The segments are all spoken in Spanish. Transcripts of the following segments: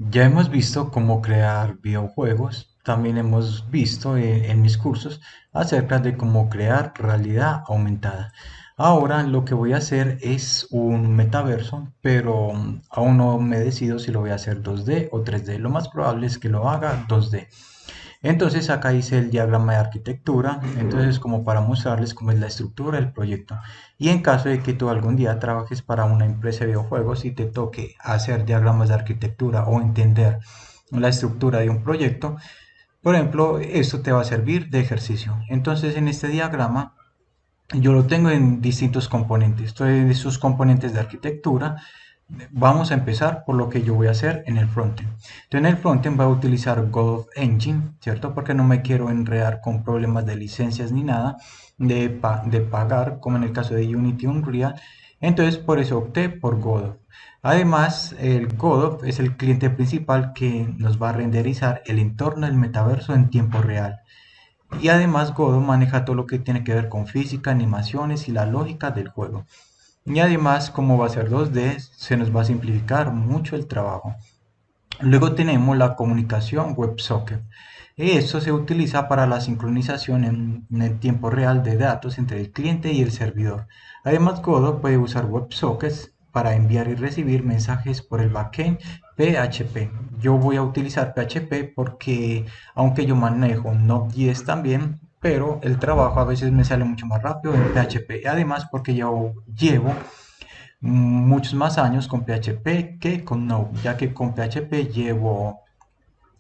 Ya hemos visto cómo crear videojuegos, también hemos visto en mis cursos acerca de cómo crear realidad aumentada. Ahora lo que voy a hacer es un metaverso, pero aún no me decido si lo voy a hacer 2D o 3D. Lo más probable es que lo haga 2D. Entonces acá hice el diagrama de arquitectura, entonces como para mostrarles cómo es la estructura del proyecto. Y en caso de que tú algún día trabajes para una empresa de videojuegos y te toque hacer diagramas de arquitectura o entender la estructura de un proyecto, por ejemplo, esto te va a servir de ejercicio. Entonces en este diagrama yo lo tengo en distintos componentes. Entonces, sus componentes de arquitectura, vamos a empezar por lo que yo voy a hacer en el frontend. Entonces, en el frontend voy a utilizar Godot Engine, ¿cierto? Porque no me quiero enredar con problemas de licencias ni nada de pagar, como en el caso de Unity o Unreal. Entonces, por eso opté por Godot. Además, el Godot es el cliente principal que nos va a renderizar el entorno del metaverso en tiempo real. Y además Godot maneja todo lo que tiene que ver con física, animaciones y la lógica del juego. Y además, como va a ser 2D, se nos va a simplificar mucho el trabajo. Luego tenemos la comunicación WebSocket. Esto se utiliza para la sincronización en el tiempo real de datos entre el cliente y el servidor. Además, Godot puede usar WebSockets para enviar y recibir mensajes por el backend PHP. Yo voy a utilizar PHP porque, aunque yo manejo Node.js también, pero el trabajo a veces me sale mucho más rápido en PHP. Además, porque yo llevo muchos más años con PHP que con Node, ya que con PHP llevo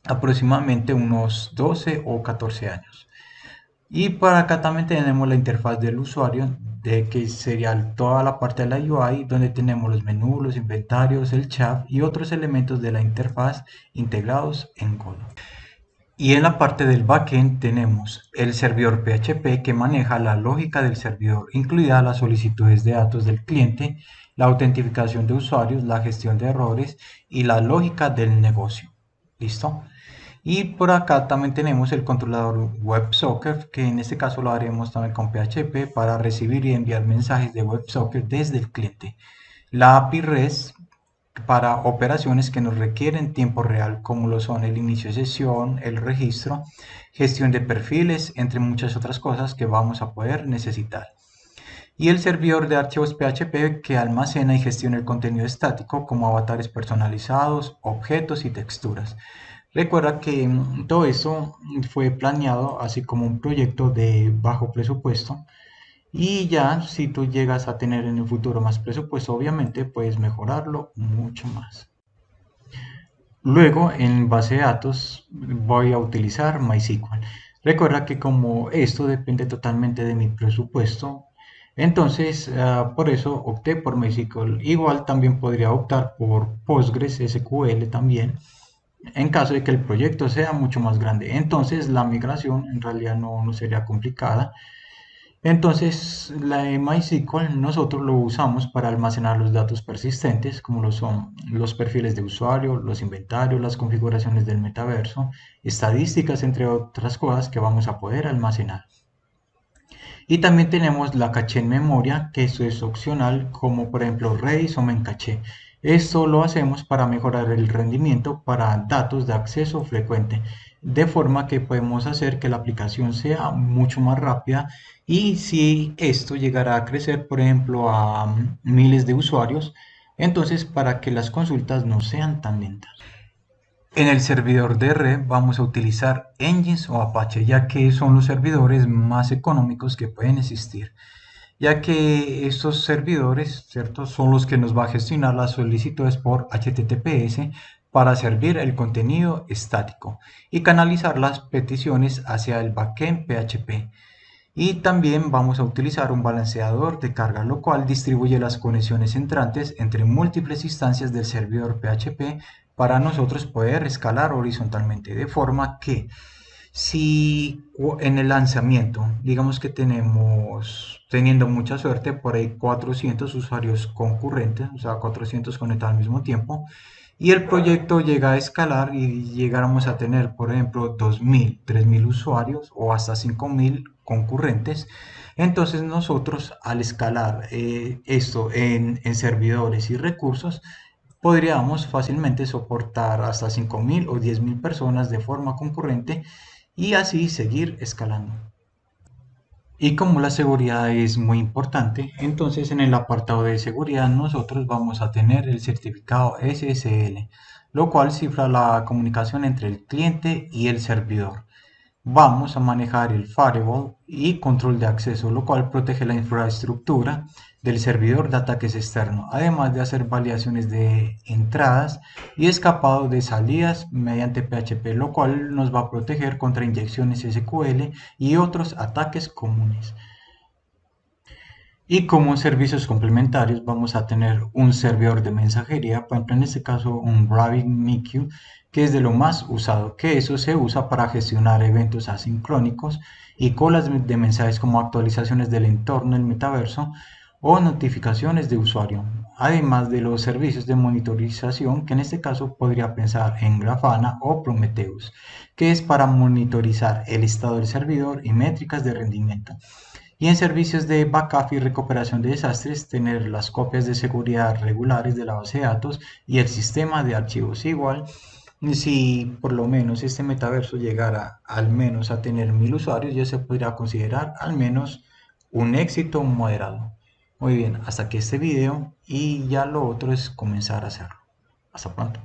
aproximadamente unos 12 o 14 años. Y por acá también tenemos la interfaz del usuario, de que sería toda la parte de la UI, donde tenemos los menús, los inventarios, el chat y otros elementos de la interfaz integrados en Godot. Y en la parte del backend tenemos el servidor PHP que maneja la lógica del servidor, incluidas las solicitudes de datos del cliente, la autentificación de usuarios, la gestión de errores y la lógica del negocio. ¿Listo? Y por acá también tenemos el controlador WebSocket, que en este caso lo haremos también con PHP para recibir y enviar mensajes de WebSocket desde el cliente. La API REST para operaciones que nos requieren tiempo real, como lo son el inicio de sesión, el registro, gestión de perfiles, entre muchas otras cosas que vamos a poder necesitar. Y el servidor de archivos PHP que almacena y gestiona el contenido estático como avatares personalizados, objetos y texturas. Recuerda que todo esto fue planeado así como un proyecto de bajo presupuesto y ya si tú llegas a tener en el futuro más presupuesto, obviamente puedes mejorarlo mucho más. Luego, en base de datos, voy a utilizar MySQL. Recuerda que como esto depende totalmente de mi presupuesto, entonces por eso opté por MySQL. Igual también podría optar por Postgres SQL también, en caso de que el proyecto sea mucho más grande. Entonces la migración en realidad no sería complicada. Entonces, la de MySQL nosotros lo usamos para almacenar los datos persistentes, como lo son los perfiles de usuario, los inventarios, las configuraciones del metaverso, estadísticas, entre otras cosas que vamos a poder almacenar. Y también tenemos la caché en memoria, que eso es opcional, como por ejemplo Redis o Memcache. Esto lo hacemos para mejorar el rendimiento para datos de acceso frecuente, de forma que podemos hacer que la aplicación sea mucho más rápida y si esto llegara a crecer, por ejemplo, a miles de usuarios, entonces para que las consultas no sean tan lentas. En el servidor de red vamos a utilizar Nginx o Apache, ya que son los servidores más económicos que pueden existir, ya que estos servidores, ¿cierto? Son los que nos va a gestionar las solicitudes por HTTPS para servir el contenido estático y canalizar las peticiones hacia el backend PHP. Y también vamos a utilizar un balanceador de carga, lo cual distribuye las conexiones entrantes entre múltiples instancias del servidor PHP para nosotros poder escalar horizontalmente, de forma que si en el lanzamiento, digamos que tenemos, teniendo mucha suerte, por ahí 400 usuarios concurrentes, o sea, 400 conectados al mismo tiempo, y el proyecto llega a escalar y llegáramos a tener, por ejemplo, 2.000, 3.000 usuarios o hasta 5.000 concurrentes, entonces nosotros al escalar esto en servidores y recursos, podríamos fácilmente soportar hasta 5.000 o 10.000 personas de forma concurrente y así seguir escalando. Y como la seguridad es muy importante, entonces en el apartado de seguridad nosotros vamos a tener el certificado SSL, lo cual cifra la comunicación entre el cliente y el servidor. Vamos a manejar el firewall y control de acceso, lo cual protege la infraestructura del servidor de ataques externos, además de hacer validaciones de entradas y escapado de salidas mediante PHP, lo cual nos va a proteger contra inyecciones SQL y otros ataques comunes. Y como servicios complementarios vamos a tener un servidor de mensajería, por ejemplo en este caso un RabbitMQ, que es de lo más usado, que eso se usa para gestionar eventos asincrónicos y colas de mensajes como actualizaciones del entorno del metaverso o notificaciones de usuario, además de los servicios de monitorización, que en este caso podría pensar en Grafana o Prometheus, que es para monitorizar el estado del servidor y métricas de rendimiento. Y en servicios de backup y recuperación de desastres, tener las copias de seguridad regulares de la base de datos y el sistema de archivos. Igual, si por lo menos este metaverso llegara al menos a tener 1.000 usuarios, ya se podría considerar al menos un éxito moderado. Muy bien, hasta aquí este video y ya lo otro es comenzar a hacerlo. Hasta pronto.